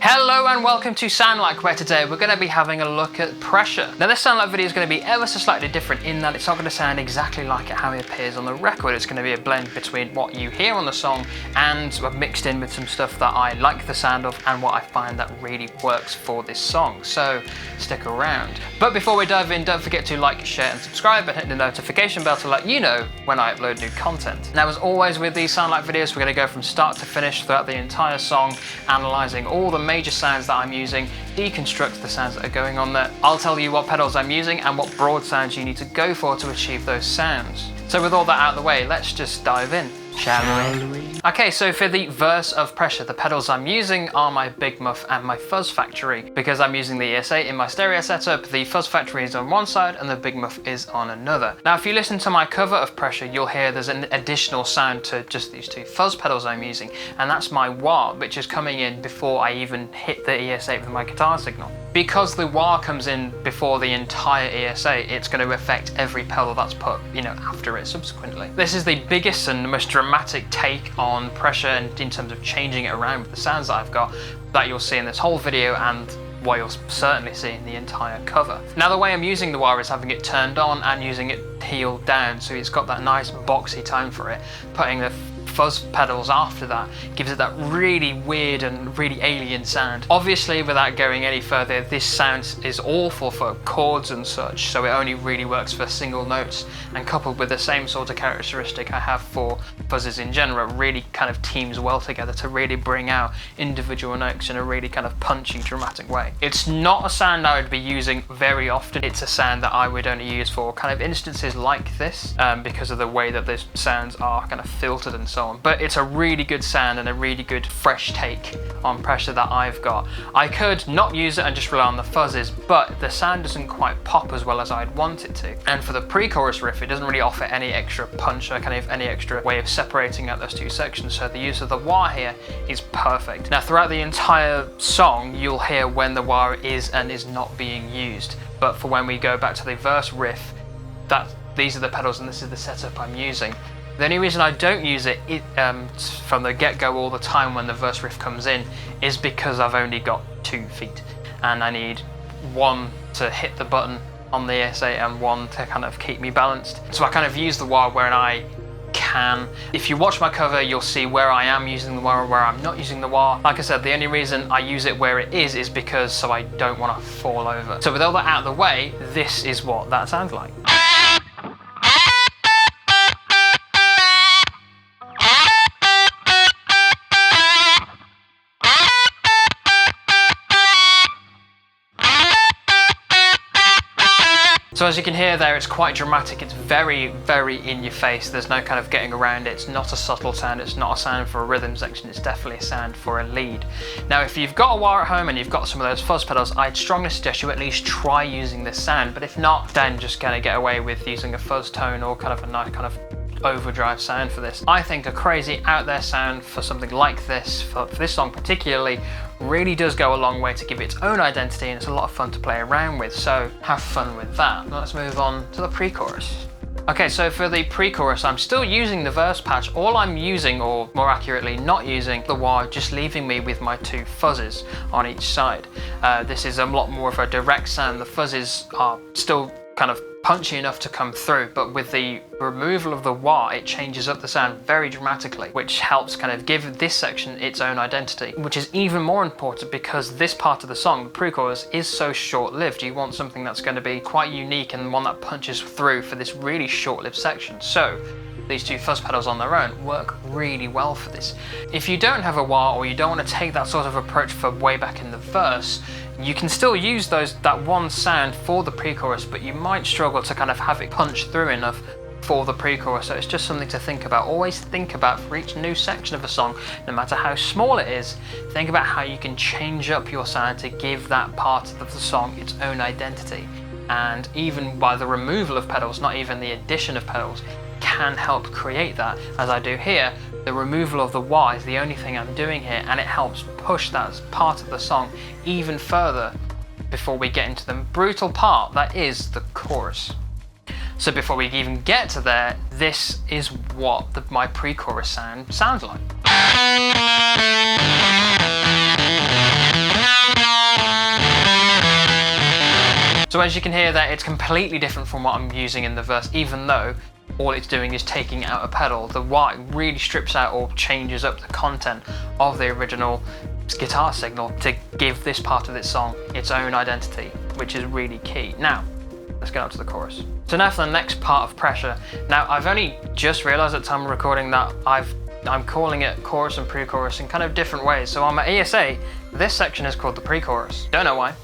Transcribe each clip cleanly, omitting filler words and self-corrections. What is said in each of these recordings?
Hello and welcome to Sound Like, where today we're going to be having a look at pressure. Now this Sound Like video is going to be ever so slightly different in that it's not going to sound exactly like how it appears on the record. It's going to be a blend between what you hear on the song and mixed in with some stuff that I like the sound of and what I find that really works for this song. So stick around. But before we dive in, don't forget to like, share and subscribe and hit the notification bell to let you know when I upload new content. Now as always with these Sound Like videos, we're going to go from start to finish throughout the entire song, analysing all the major sounds that I'm using, deconstruct the sounds that are going on there. I'll tell you what pedals I'm using and what broad sounds you need to go for to achieve those sounds. So with all that out of the way, let's just dive in. Shall we? Okay, so for the verse of pressure, the pedals I'm using are my Big Muff and my Fuzz Factory. Because I'm using the ES8 in my stereo setup, the Fuzz Factory is on one side and the Big Muff is on another. Now if you listen to my cover of pressure, you'll hear there's an additional sound to just these two fuzz pedals I'm using, and that's my wah, which is coming in before I even hit the ES8 with my guitar signal. Because the wah comes in before the entire ES8, it's going to affect every pedal that's put, after it subsequently. This is the biggest and most dramatic take on pressure and in terms of changing it around with the sounds that I've got that you'll see in this whole video and what you'll certainly see in the entire cover. Now the way I'm using the wah is having it turned on and using it heeled down, so it's got that nice boxy tone for it. Putting the fuzz pedals after that gives it that really weird and really alien sound. Obviously, without going any further, this sound is awful for chords and such, so it only really works for single notes, and coupled with the same sort of characteristic I have for fuzzes in general, really kind of teams well together to really bring out individual notes in a really kind of punchy, dramatic way. It's not a sound I would be using very often. It's a sound that I would only use for kind of instances like this, because of the way that the sounds are kind of filtered and so on. But it's a really good sound and a really good fresh take on pressure that I've got. I could not use it and just rely on the fuzzes, but the sound doesn't quite pop as well as I'd want it to. And for the pre-chorus riff, it doesn't really offer any extra punch or kind of any extra way of separating out those two sections, so the use of the wah here is perfect. Now throughout the entire song, you'll hear when the wah is and is not being used, but for when we go back to the verse riff, these are the pedals and this is the setup I'm using. The only reason I don't use it from the get-go all the time when the verse riff comes in is because I've only got 2 feet and I need one to hit the button on the ES8 and one to kind of keep me balanced. So I kind of use the wah where I can. If you watch my cover, you'll see where I am using the wah, where I'm not using the wah. Like I said, the only reason I use it where it is because so I don't want to fall over. So with all that out of the way, this is what that sounds like. So as you can hear there, it's quite dramatic. It's very, very in your face. There's no kind of getting around it. It's not a subtle sound. It's not a sound for a rhythm section. It's definitely a sound for a lead. Now, if you've got a wah at home and you've got some of those fuzz pedals, I'd strongly suggest you at least try using this sound. But if not, then just kind of get away with using a fuzz tone or kind of a nice kind of overdrive sound for this. I think a crazy out there sound for something like this, for this song particularly, really does go a long way to give it its own identity, and it's a lot of fun to play around with, so have fun with that. Now let's move on to the pre-chorus. Okay, so for the pre-chorus, I'm still using the verse patch. All I'm using, or more accurately not using, the wah, just leaving me with my 2 fuzzes on each side. This is a lot more of a direct sound. The fuzzes are still kind of punchy enough to come through, but with the removal of the wah, it changes up the sound very dramatically, which helps kind of give this section its own identity, which is even more important because this part of the song, the pre-chorus, is so short-lived. You want something that's going to be quite unique and one that punches through for this really short-lived section. So these 2 fuzz pedals on their own work really well for this. If you don't have a wah, or you don't want to take that sort of approach for way back in the verse, you can still use that one sound for the pre-chorus, but you might struggle to kind of have it punch through enough for the pre-chorus. So it's just something to think about. Always think about for each new section of a song, no matter how small it is, think about how you can change up your sound to give that part of the song its own identity. And even by the removal of pedals, not even the addition of pedals, can help create that, as I do here. The removal of the wah is the only thing I'm doing here, and it helps push that part of the song even further before we get into the brutal part that is the chorus. So before we even get to there, this is what my pre-chorus sound sounds like. So as you can hear there, it's completely different from what I'm using in the verse, even though all it's doing is taking out a pedal. The wah really strips out or changes up the content of the original guitar signal to give this part of this song its own identity, which is really key. Now, let's get on to the chorus. So now for the next part of Pressure. Now, I've only just realized at the time of recording that I'm calling it chorus and pre-chorus in kind of different ways. So on my ESA, this section is called the pre-chorus. Don't know why.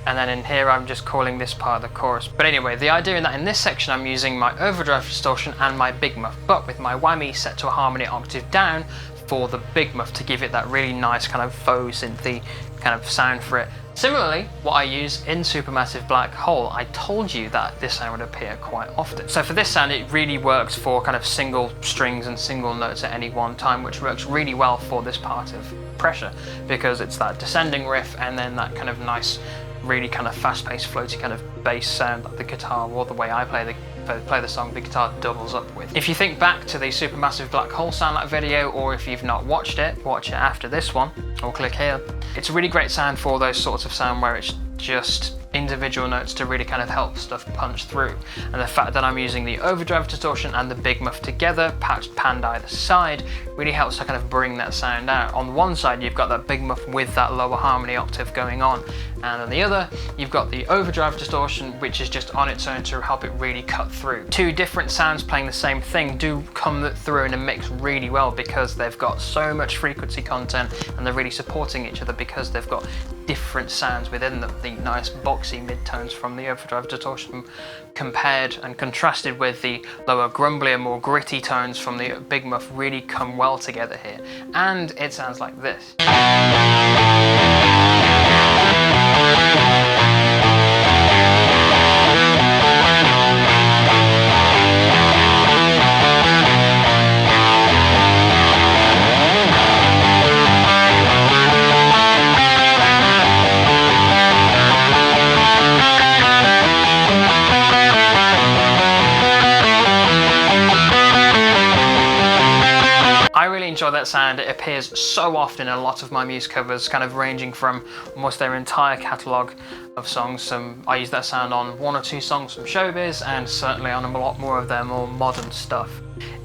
And then in here, I'm just calling this part the chorus. But anyway, the idea in that in this section, I'm using my overdrive distortion and my big muff, but with my whammy set to a harmony octave down for the big muff to give it that really nice kind of faux synthy kind of sound for it. Similarly, what I use in Supermassive Black Hole, I told you that this sound would appear quite often. So for this sound, it really works for kind of single strings and single notes at any one time, which works really well for this part of Pressure, because it's that descending riff and then that kind of nice, really kind of fast-paced, floaty kind of bass sound that the guitar, or the way I play the song, the guitar doubles up with. If you think back to the Supermassive Black Hole sound like video, or if you've not watched it, watch it after this one, or click here. It's a really great sound for those sorts of sound where it's just individual notes to really kind of help stuff punch through. And the fact that I'm using the overdrive distortion and the big muff together, patched panned either side, really helps to kind of bring that sound out. On one side, you've got that big muff with that lower harmony octave going on, and on the other, you've got the overdrive distortion, which is just on its own to help it really cut through. Two different sounds playing the same thing do come through in a mix really well, because they've got so much frequency content and they're really supporting each other because they've got different sounds within them. The nice boxy midtones from the overdrive distortion compared and contrasted with the lower grumblier, more gritty tones from the big muff really come well together here. And it sounds like this. Enjoy that sound. It appears so often in a lot of my Muse covers, kind of ranging from almost their entire catalogue of songs. I use that sound on one or two songs from Showbiz, and certainly on a lot more of their more modern stuff.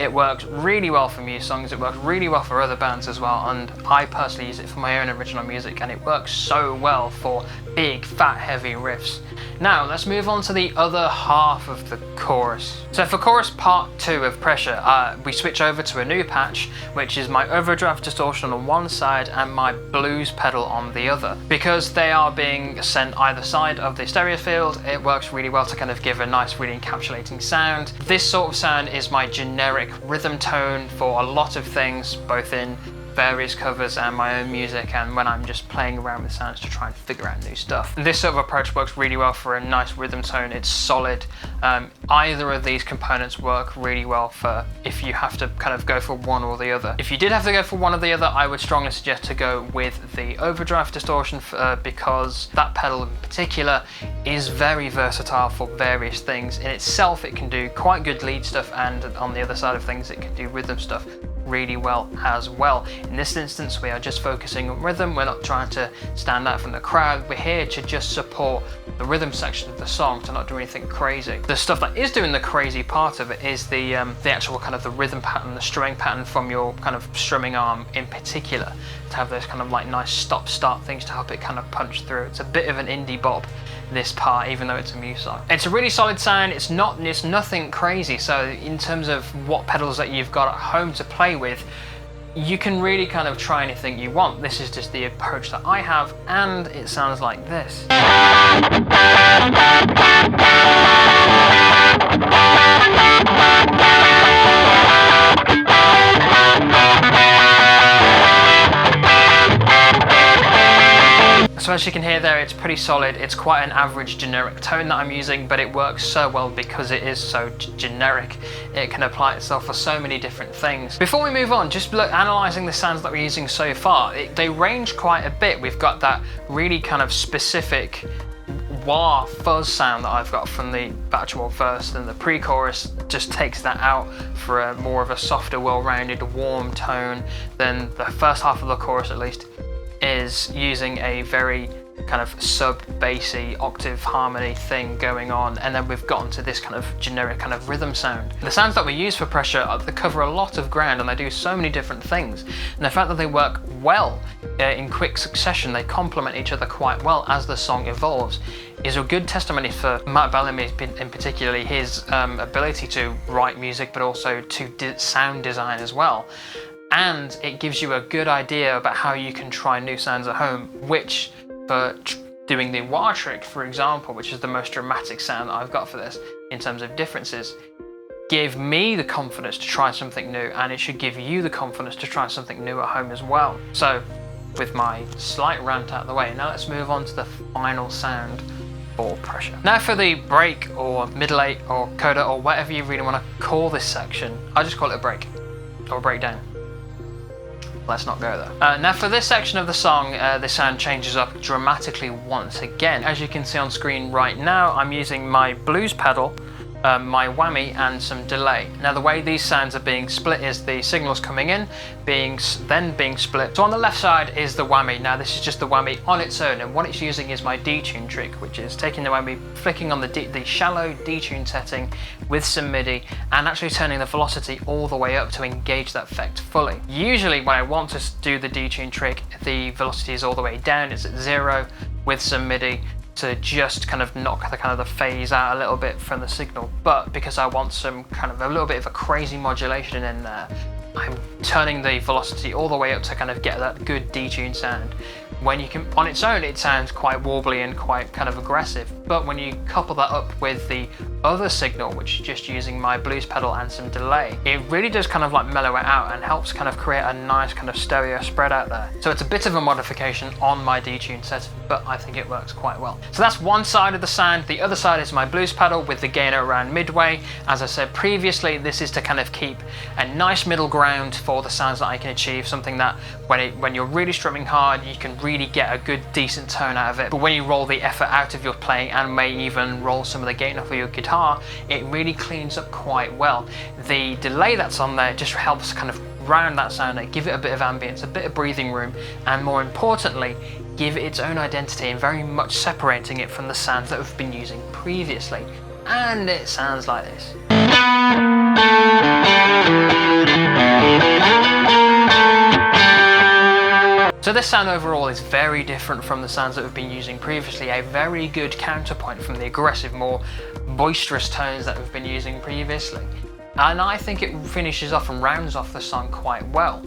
It works really well for Muse songs, it works really well for other bands as well, and I personally use it for my own original music, and it works so well for big, fat, heavy riffs. Now, let's move on to the other half of the chorus. So for chorus part 2 of Pressure, we switch over to a new patch, which is my overdrive distortion on one side and my blues pedal on the other. Because they are being sent either side of the stereo field, it works really well to kind of give a nice, really encapsulating sound. This sort of sound is my generic rhythm tone for a lot of things, both in various covers and my own music, and when I'm just playing around with sounds to try and figure out new stuff. And this sort of approach works really well for a nice rhythm tone. It's solid. Either of these components work really well for if you have to kind of go for one or the other. If you did have to go for one or the other, I would strongly suggest to go with the overdrive distortion because that pedal in particular is very versatile for various things. In itself, it can do quite good lead stuff, and on the other side of things, it can do rhythm stuff really well as well. In this instance, we are just focusing on rhythm. We're not trying to stand out from the crowd. We're here to just support the rhythm section of the song, to not do anything crazy. The stuff that is doing the crazy part of it is the actual kind of the rhythm pattern, the strumming pattern from your kind of strumming arm in particular, to have those kind of like nice stop-start things to help it kind of punch through. It's a bit of an indie bop, this part, even though it's a Muse song. It's a really solid sound. It's nothing crazy. So in terms of what pedals that you've got at home to play with, you can really kind of try anything you want. This is just the approach that I have, and it sounds like this. So as you can hear there, it's pretty solid. It's quite an average generic tone that I'm using, but it works so well because it is so generic. It can apply itself for so many different things. Before we move on, just analysing the sounds that we're using so far, they range quite a bit. We've got that really kind of specific wah fuzz sound that I've got from the actual verse, and the pre-chorus just takes that out for a more of a softer, well-rounded, warm tone than the first half of the chorus at least. is using a very kind of sub-bassy octave harmony thing going on, and then we've gotten to this kind of generic kind of rhythm sound. The sounds that we use for Pressure, they cover a lot of ground and they do so many different things, and the fact that they work well in quick succession, they complement each other quite well as the song evolves, is a good testimony for Matt Bellamy in particularly, his ability to write music but also to sound design as well. And it gives you a good idea about how you can try new sounds at home, which for doing the wah trick, for example, which is the most dramatic sound that I've got for this in terms of differences, gave me the confidence to try something new, and it should give you the confidence to try something new at home as well. So with my slight rant out of the way, now let's move on to the final sound for Pressure. Now for the break or middle eight or coda or whatever you really want to call this section, I just call it a break or a breakdown. Let's not go there. Now for this section of the song, the sound changes up dramatically once again. As you can see on screen right now, I'm using my blues pedal, my whammy and some delay. Now the way these sounds are being split is the signals coming in, then being split. So on the left side is the whammy. Now this is just the whammy on its own, and what it's using is my detune trick, which is taking the whammy, flicking on the shallow detune setting with some MIDI and actually turning the velocity all the way up to engage that effect fully. Usually when I want to do the detune trick, the velocity is all the way down, it's at 0 with some MIDI to just kind of knock the phase out a little bit from the signal. But because I want some kind of a little bit of a crazy modulation in there, I'm turning the velocity all the way up to kind of get that good detune sound. When you can, on its own, it sounds quite warbly and quite kind of aggressive, but when you couple that up with the other signal, which is just using my blues pedal and some delay, it really does kind of like mellow it out and helps kind of create a nice kind of stereo spread out there. So it's a bit of a modification on my detune setting, but I think it works quite well. So that's one side of the sound. The other side is my blues pedal with the gainer around midway. As I said previously, this is to kind of keep a nice middle ground for the sounds that I can achieve, something that when you're really strumming hard, you can really get a good decent tone out of it, but when you roll the effort out of your playing and may even roll some of the gain off of your guitar, it really cleans up quite well. The delay that's on there just helps kind of round that sound out, give it a bit of ambience, a bit of breathing room, and more importantly, give it its own identity and very much separating it from the sounds that we've been using previously. And it sounds like this. So this sound overall is very different from the sounds that we've been using previously, a very good counterpoint from the aggressive, more boisterous tones that we've been using previously. And I think it finishes off and rounds off the song quite well.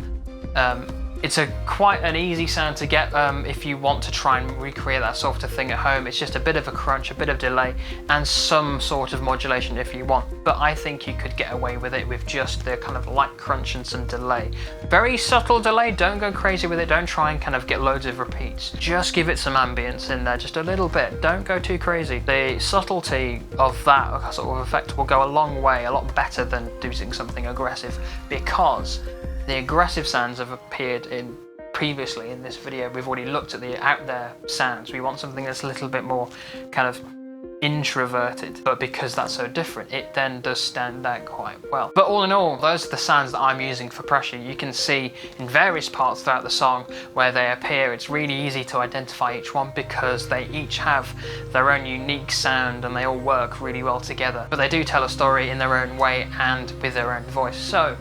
It's quite an easy sound to get if you want to try and recreate that sort of thing at home. It's just a bit of a crunch, a bit of delay, and some sort of modulation if you want. But I think you could get away with it with just the kind of light crunch and some delay. Very subtle delay, don't go crazy with it, don't try and kind of get loads of repeats. Just give it some ambience in there, just a little bit, don't go too crazy. The subtlety of that sort of effect will go a long way, a lot better than doing something aggressive, because the aggressive sounds have appeared previously in this video. We've already looked at the out there sounds. We want something that's a little bit more kind of introverted, but because that's so different, it then does stand out quite well. But all in all, those are the sounds that I'm using for Pressure. You can see in various parts throughout the song where they appear. It's really easy to identify each one because they each have their own unique sound and they all work really well together. But they do tell a story in their own way and with their own voice. So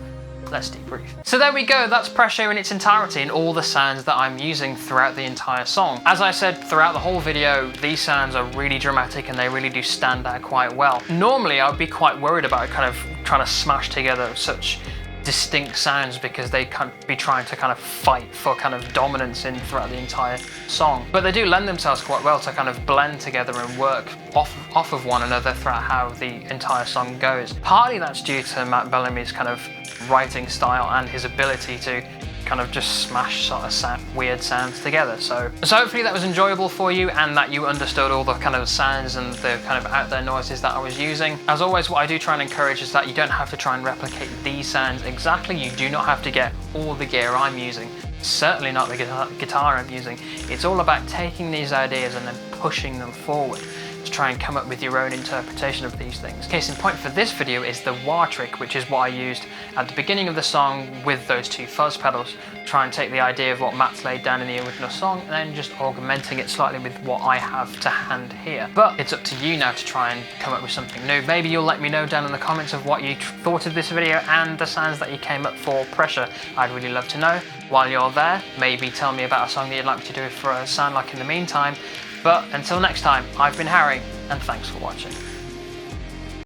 let's debrief. So there we go, that's Pressure in its entirety and all the sounds that I'm using throughout the entire song. As I said throughout the whole video, these sounds are really dramatic and they really do stand out quite well. Normally I would be quite worried about kind of trying to smash together such distinct sounds because they can't be trying to kind of fight for kind of dominance in throughout the entire song. But they do lend themselves quite well to kind of blend together and work off of one another throughout how the entire song goes. Partly that's due to Matt Bellamy's kind of writing style and his ability to kind of just smash sort of weird sounds together. So hopefully that was enjoyable for you and that you understood all the kind of sounds and the kind of out there noises that I was using. As always, what I do try and encourage is that you don't have to try and replicate these sounds exactly. You do not have to get all the gear I'm using. Certainly not the guitar I'm using. It's all about taking these ideas and then pushing them forward. to try and come up with your own interpretation of these things. Case in point for this video is the wah trick, which is what I used at the beginning of the song with those two fuzz pedals. Try and take the idea of what Matt's laid down in the original song and then just augmenting it slightly with what I have to hand here. But it's up to you now to try and come up with something new. Maybe you'll let me know down in the comments of what you thought of this video and the sounds that you came up for Pressure. I'd really love to know. While you're there, maybe tell me about a song that you'd like me to do for a sound like in the meantime. But until next time, I've been Harry, and thanks for watching.